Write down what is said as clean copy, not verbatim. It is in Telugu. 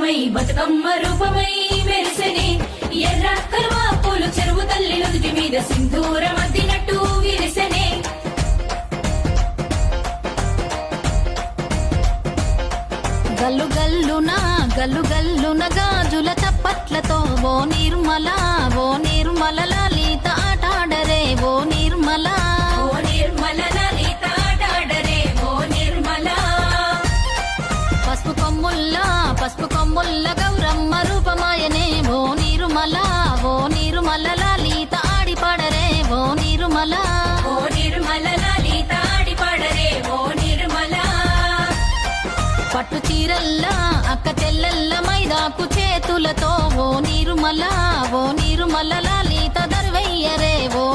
రూపమై బతుకమ్మ రూపమై మెరిసెనే ఎర్ర కలువ పూలు చెరువు తల్లి నుదుటి మీద సింధూరం అద్దినట్టు విరిసెనే గల్లు గల్లున గాజుల చప్పట్లతో ఓ నిర్మల లలిత ఆటాడరే ఓ నిర్మల లలిత ఆటాడరే ఓ నిర్మల పసుపు కొమ్ముల్ల గౌరమ్మ రూపమాయనే ఓ నిర్మల లలిత ఆడిపాడరే ఓ నిర్మల లలిత ఆడిపాడరే ఓ నిర్మల పట్టు చీరల్లా అక్క చెల్లెల్ల మైదాకు చేతులతో ఓ నిర్మల లలిత దర్వయ్యరే ఓ